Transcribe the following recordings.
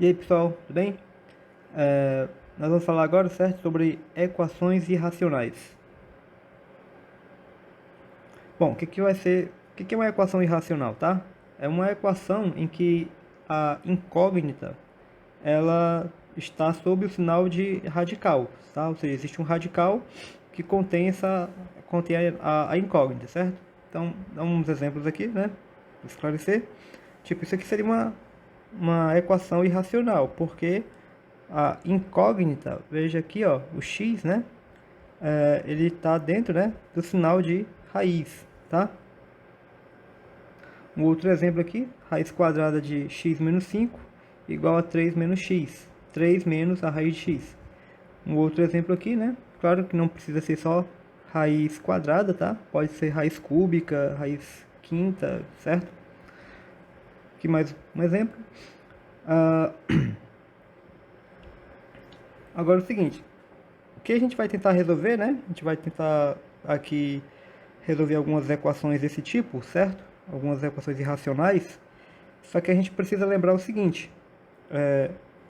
E aí pessoal, tudo bem? Nós vamos falar agora, certo, sobre equações irracionais. Bom, o que é uma equação irracional, tá? É uma equação em que a incógnita ela está sob o sinal de radical, tá? Ou seja, existe um radical que contém a incógnita, certo? Então, dá uns exemplos aqui, né? Para esclarecer. Tipo, isso aqui seria uma equação irracional, porque a incógnita, veja aqui, ó, o x, né? Ele está dentro, né, do sinal de raiz, tá? Um outro exemplo aqui, raiz quadrada de x menos 5 igual a 3 menos x. 3 menos a raiz de x. Um outro exemplo aqui, né? Claro que não precisa ser só raiz quadrada, tá? Pode ser raiz cúbica, raiz quinta, certo? Aqui mais um exemplo. Agora é o seguinte, o que a gente vai tentar resolver, né? A gente vai tentar aqui resolver algumas equações desse tipo, certo? Algumas equações irracionais. Só que a gente precisa lembrar o seguinte,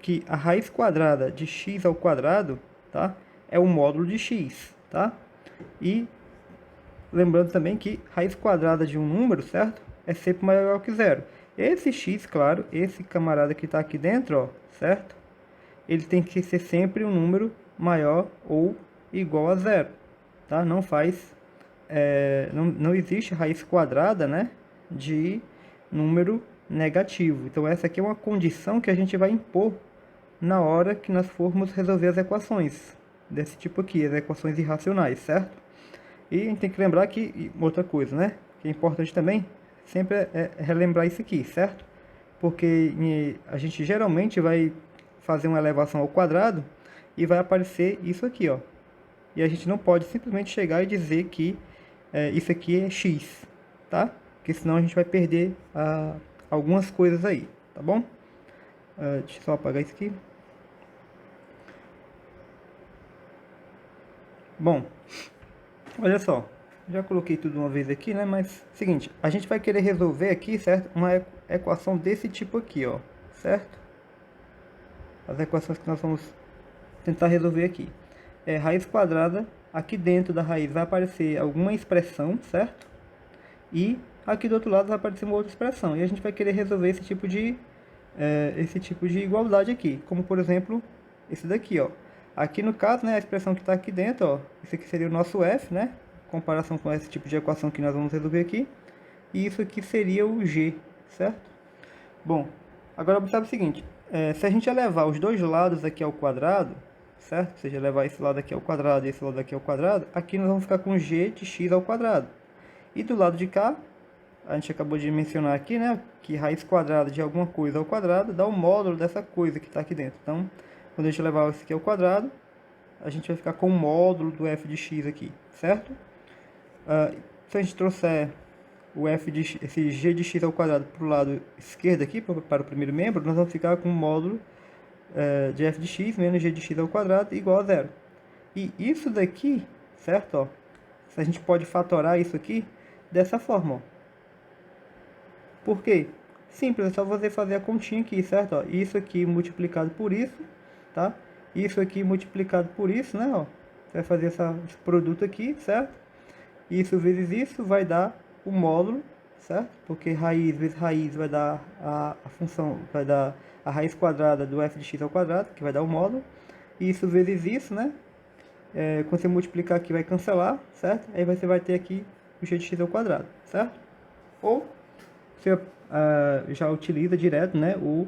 que a raiz quadrada de x ao quadrado, tá? É o módulo de x, tá? E lembrando também que raiz quadrada de um número, certo? É sempre maior que zero. Esse x, claro, esse camarada que está aqui dentro, ó, certo? Ele tem que ser sempre um número maior ou igual a zero, tá? Não existe raiz quadrada, né, de número negativo. Então essa aqui é uma condição que a gente vai impor na hora que nós formos resolver as equações desse tipo aqui, as equações irracionais, certo? E a gente tem que lembrar que outra coisa, né, que é importante também, sempre é relembrar isso aqui, certo? Porque a gente geralmente vai fazer uma elevação ao quadrado e vai aparecer isso aqui, ó. E a gente não pode simplesmente chegar e dizer que isso aqui é x, tá? Porque senão a gente vai perder algumas coisas aí, tá bom? Deixa eu só apagar isso aqui. Bom, olha só, já coloquei tudo uma vez aqui, né? Mas, seguinte, a gente vai querer resolver aqui, certo? Uma equação desse tipo aqui, ó, certo? As equações que nós vamos tentar resolver aqui. Raiz quadrada, aqui dentro da raiz vai aparecer alguma expressão, certo? E aqui do outro lado vai aparecer uma outra expressão. E a gente vai querer resolver esse tipo de igualdade aqui. Como, por exemplo, esse daqui, ó. Aqui no caso, né, a expressão que está aqui dentro, ó. Esse aqui seria o nosso f, né? Em comparação com esse tipo de equação que nós vamos resolver aqui. E isso aqui seria o g, certo? Bom, agora observe o seguinte. Se a gente elevar os dois lados aqui ao quadrado, certo? Ou seja, levar esse lado aqui ao quadrado e esse lado aqui ao quadrado, aqui nós vamos ficar com g de x ao quadrado. E do lado de cá, a gente acabou de mencionar aqui, né, que raiz quadrada de alguma coisa ao quadrado dá o módulo dessa coisa que está aqui dentro. Então, quando a gente levar isso aqui ao quadrado, a gente vai ficar com o módulo do f de x aqui, certo? Se a gente trouxer esse g de x ao quadrado para o lado esquerdo aqui, para o primeiro membro, nós vamos ficar com o módulo de f de x menos g de x ao quadrado igual a zero. E isso daqui, certo? Ó, a gente pode fatorar isso aqui dessa forma, ó. Por quê? Simples, é só você fazer a continha aqui, certo? Ó, isso aqui multiplicado por isso, tá? Isso aqui multiplicado por isso, né? Ó, você vai fazer esse produto aqui, certo? Isso vezes isso vai dar o módulo, certo? Porque raiz vezes raiz vai dar a função, vai dar a raiz quadrada do f de x ao quadrado, que vai dar o módulo. E isso vezes isso, né? Quando você multiplicar aqui vai cancelar, certo? Aí você vai ter aqui o g de x ao quadrado, certo? Ou você já utiliza direto, né, o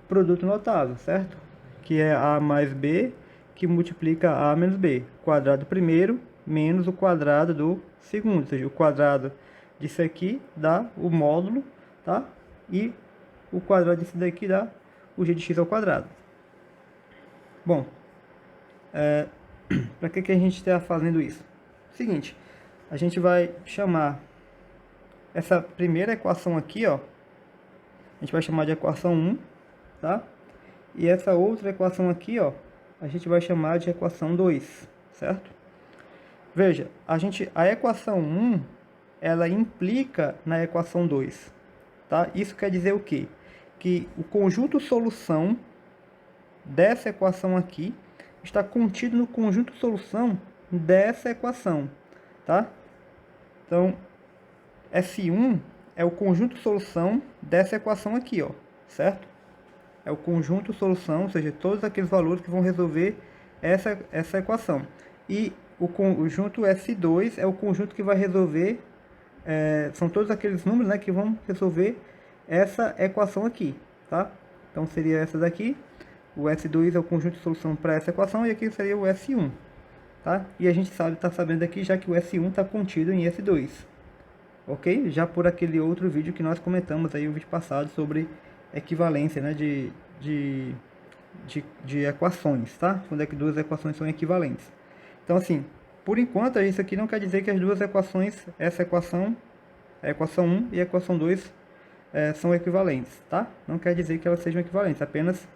produto notável, certo? Que é a mais b que multiplica a menos b. Quadrado do primeiro menos o quadrado do segundo. Ou seja, o quadrado disso aqui dá o módulo, tá? E o quadrado disso daqui dá o g de x ao quadrado. Bom, para que a gente está fazendo isso? Seguinte, a gente vai chamar essa primeira equação aqui, ó, a gente vai chamar de equação 1, tá? E essa outra equação aqui, ó, a gente vai chamar de equação 2, certo? Veja, a equação 1, ela implica na equação 2, tá? Isso quer dizer o quê? Que o conjunto solução, dessa equação aqui está contido no conjunto solução dessa equação, tá? Então, S1 é o conjunto solução dessa equação aqui, ó, certo? É o conjunto solução, ou seja, todos aqueles valores que vão resolver essa equação. E o conjunto S2 é o conjunto que vai resolver, são todos aqueles números, né, que vão resolver essa equação aqui, tá? Então seria essa daqui, o S2 é o conjunto de solução para essa equação, e aqui seria o S1, tá? E a gente está sabendo aqui já que o S1 está contido em S2, ok? Já por aquele outro vídeo que nós comentamos aí, o vídeo passado, sobre equivalência, né, de equações, tá? Quando é que duas equações são equivalentes. Então, assim, por enquanto, isso aqui não quer dizer que as duas equações, essa equação, a equação 1 e a equação 2, são equivalentes, tá? Não quer dizer que elas sejam equivalentes, apenas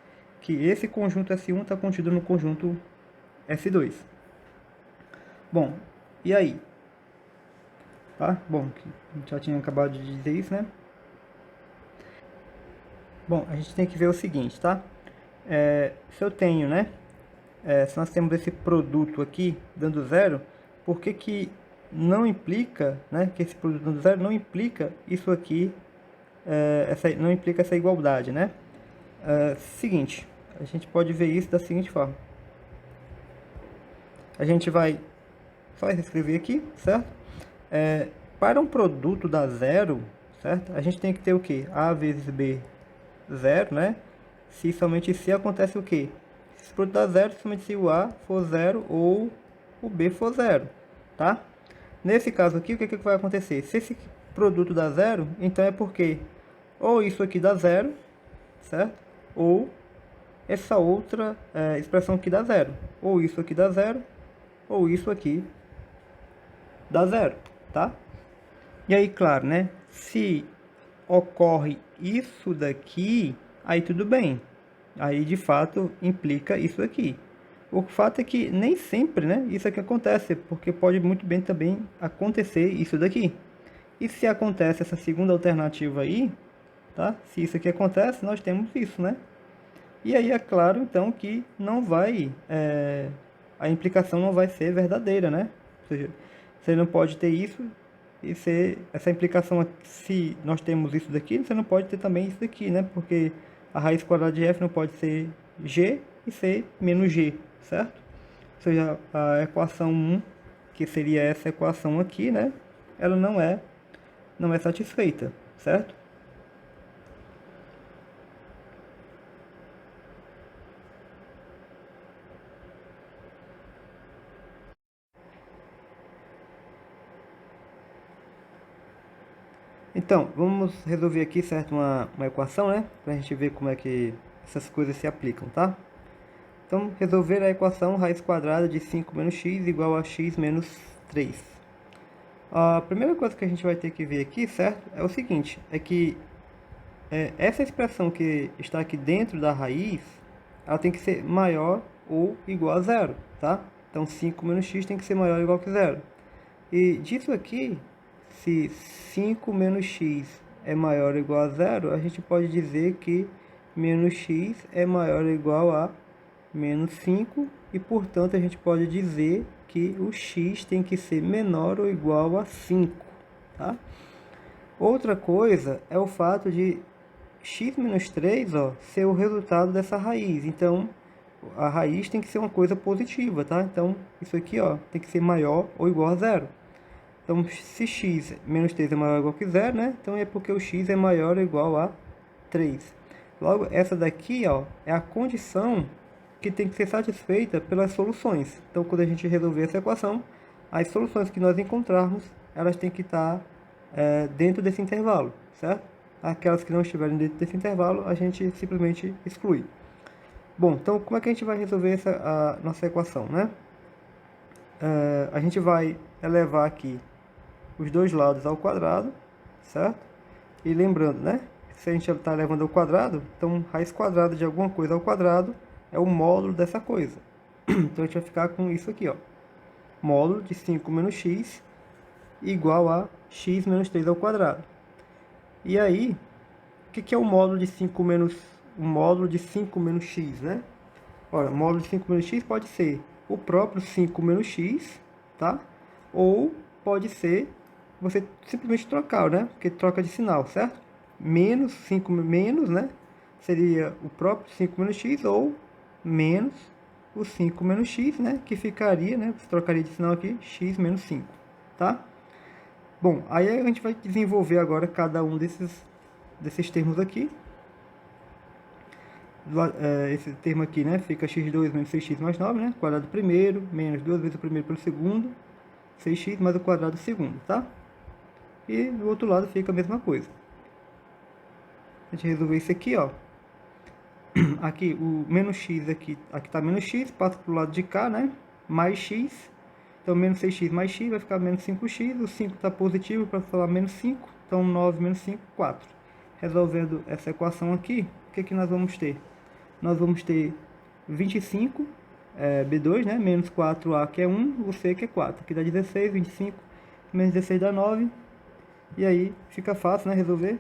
que esse conjunto S1 está contido no conjunto S2. Bom, e aí? Tá? Bom, já tinha acabado de dizer isso, né? Bom, a gente tem que ver o seguinte, tá? Se eu tenho, né? Se nós temos esse produto aqui dando zero, por que que não implica, né? Que esse produto dando zero não implica isso aqui, não implica essa igualdade, né? Seguinte, a gente pode ver isso da seguinte forma. A gente vai só escrever aqui, certo? Para um produto dar zero, certo? A gente tem que ter o que? A vezes B zero, né? Se somente se acontece o que? Se esse produto dá zero, somente se o A for zero ou o B for zero, tá? Nesse caso aqui, o que vai acontecer? Se esse produto dá zero, então é porque ou isso aqui dá zero, certo? Ou essa outra expressão aqui dá zero. Ou isso aqui dá zero, ou isso aqui dá zero, tá? E aí, claro, né? Se ocorre isso daqui, aí tudo bem. Aí, de fato, implica isso aqui. O fato é que nem sempre, né, isso aqui acontece, porque pode muito bem também acontecer isso daqui. E se acontece essa segunda alternativa aí, tá? Se isso aqui acontece, nós temos isso, né? E aí é claro, então, que não vai, a implicação não vai ser verdadeira, né? Ou seja, você não pode ter isso e ser essa implicação, se nós temos isso daqui, você não pode ter também isso daqui, né? Porque a raiz quadrada de f não pode ser g e ser menos g, certo? Ou seja, a equação 1, que seria essa equação aqui, né? Ela não é satisfeita, certo? Então, vamos resolver aqui, certo, uma equação, né? Pra gente ver como é que essas coisas se aplicam, tá? Então, resolver a equação raiz quadrada de 5 menos x igual a x menos 3. A primeira coisa que a gente vai ter que ver aqui, certo, é o seguinte, é que essa expressão que está aqui dentro da raiz, ela tem que ser maior ou igual a zero, tá? Então, 5 menos x tem que ser maior ou igual que zero. E disso aqui, se 5 menos x é maior ou igual a zero, a gente pode dizer que menos x é maior ou igual a menos 5, e portanto a gente pode dizer que o x tem que ser menor ou igual a 5, tá? Outra coisa é o fato de x menos 3, ó, ser o resultado dessa raiz. Então, a raiz tem que ser uma coisa positiva, tá? Então, isso aqui, ó, tem que ser maior ou igual a zero. Então, se x menos 3 é maior ou igual que zero, né? Então, é porque o x é maior ou igual a 3. Logo, essa daqui, ó, é a condição que tem que ser satisfeita pelas soluções. Então, quando a gente resolver essa equação, as soluções que nós encontrarmos, elas têm que estar dentro desse intervalo, certo? Aquelas que não estiverem dentro desse intervalo, a gente simplesmente exclui. Bom, então como é que a gente vai resolver a nossa equação, né? A gente vai elevar aqui os dois lados ao quadrado, certo? E lembrando, né? Se a gente está elevando ao quadrado, então raiz quadrada de alguma coisa ao quadrado é o módulo dessa coisa. Então a gente vai ficar com isso aqui, ó. Módulo de 5 menos x igual a x menos 3 ao quadrado. E aí, o que é o módulo de 5 menos x, né? Ora, módulo de 5 menos x pode ser o próprio 5 menos x, tá? Ou pode ser você simplesmente trocar, né? Porque troca de sinal, certo? Menos 5 menos, né? Seria o próprio 5 menos x ou menos o 5 menos x, né? Que ficaria, né? Você trocaria de sinal aqui, x menos 5, tá? Bom, aí a gente vai desenvolver agora cada um desses termos aqui. Esse termo aqui, né, fica x2 menos 6x mais 9, né, quadrado do primeiro, menos 2 vezes o primeiro pelo segundo, 6x mais o quadrado do segundo, tá? E do outro lado fica a mesma coisa. A gente resolver isso aqui, ó. Aqui, o menos x aqui tá menos x, passa pro lado de cá, né, mais x. Então, menos 6x mais x vai ficar menos 5x, o 5 está positivo para falar menos 5, então 9 menos 5, 4. Resolvendo essa equação aqui, o que nós vamos ter? Nós vamos ter 25, B2, né? Menos 4A, que é 1, o C, que é 4. Aqui dá 16, 25, menos 16 dá 9. E aí fica fácil, né? Resolver.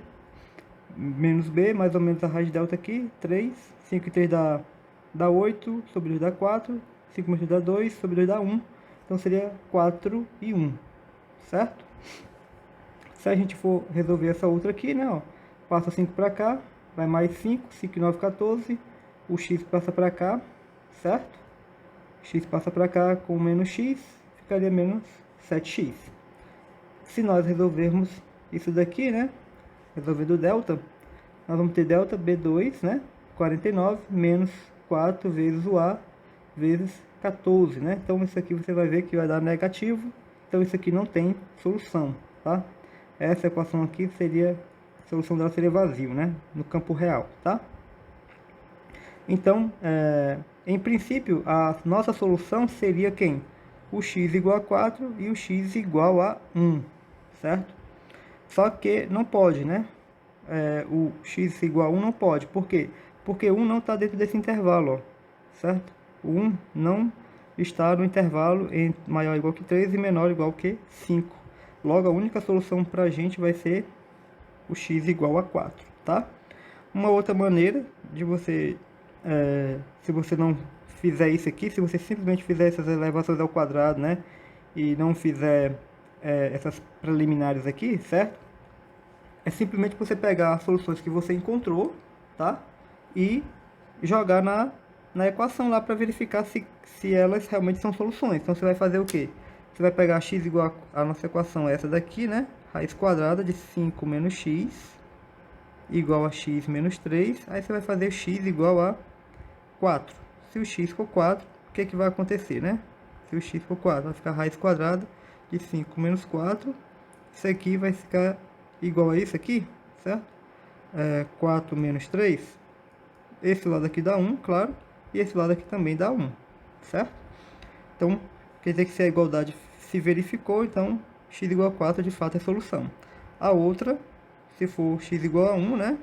Menos B, mais ou menos a raiz delta aqui, 3. 5 e 3 dá 8, sobre 2 dá 4. 5 mais 2 dá 2, sobre 2 dá 1. Então seria 4 e 1, certo? Se a gente for resolver essa outra aqui, né? Ó, passa 5 para cá, vai mais 5, 5 e 9, 14. O x passa para cá, certo? X passa para cá com menos x, ficaria menos 7x. Se nós resolvermos isso daqui, né? Resolvendo o delta, nós vamos ter delta B2, né? 49 menos 4 vezes o A vezes 14, né? Então isso aqui você vai ver que vai dar negativo. Então isso aqui não tem solução, tá? Essa equação aqui seria, a solução dela seria vazio, né? No campo real, tá? Então, em princípio, a nossa solução seria quem? O x igual a 4 e o x igual a 1, certo? Só que não pode, né? O x igual a 1 não pode. Por quê? Porque 1 não está dentro desse intervalo, ó, certo? O 1 não está no intervalo entre maior ou igual que 3 e menor ou igual que 5. Logo, a única solução para a gente vai ser o x igual a 4, tá? Uma outra maneira de você, se você não fizer isso aqui, se você simplesmente fizer essas elevações ao quadrado, né? E não fizer essas preliminares aqui, certo? É simplesmente você pegar as soluções que você encontrou, tá? E jogar na equação lá para verificar se elas realmente são soluções. Então você vai fazer o quê? Você vai pegar x igual a nossa equação, essa daqui, né? Raiz quadrada de 5 menos x igual a x menos 3. Aí você vai fazer x igual a 4. Se o x for 4, o que vai acontecer, né? Se o x for 4, vai ficar raiz quadrada de 5 menos 4. Isso aqui vai ficar igual a isso aqui, certo? 4 menos 3. Esse lado aqui dá 1, claro. E esse lado aqui também dá 1, certo? Então, quer dizer que se a igualdade se verificou, então x igual a 4 de fato é solução. A outra, se for x igual a 1, né?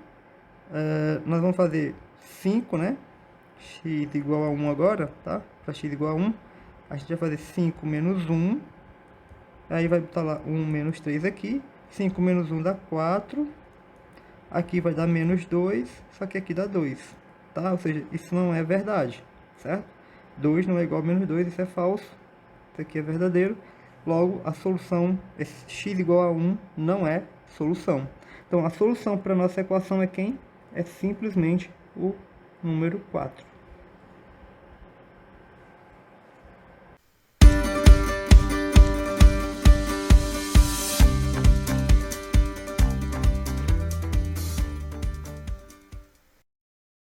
Nós vamos fazer 5, né? X igual a 1 agora, tá? Para x igual a 1, a gente vai fazer 5 menos 1. Aí vai botar lá 1 menos 3 aqui. 5 menos 1 dá 4. Aqui vai dar menos 2, só que aqui dá 2, tá? Ou seja, isso não é verdade, certo? 2 não é igual a menos 2, isso é falso. Isso aqui é verdadeiro. Logo, a solução, esse x igual a 1, não é solução. Então, a solução para a nossa equação é quem? É simplesmente o número 4.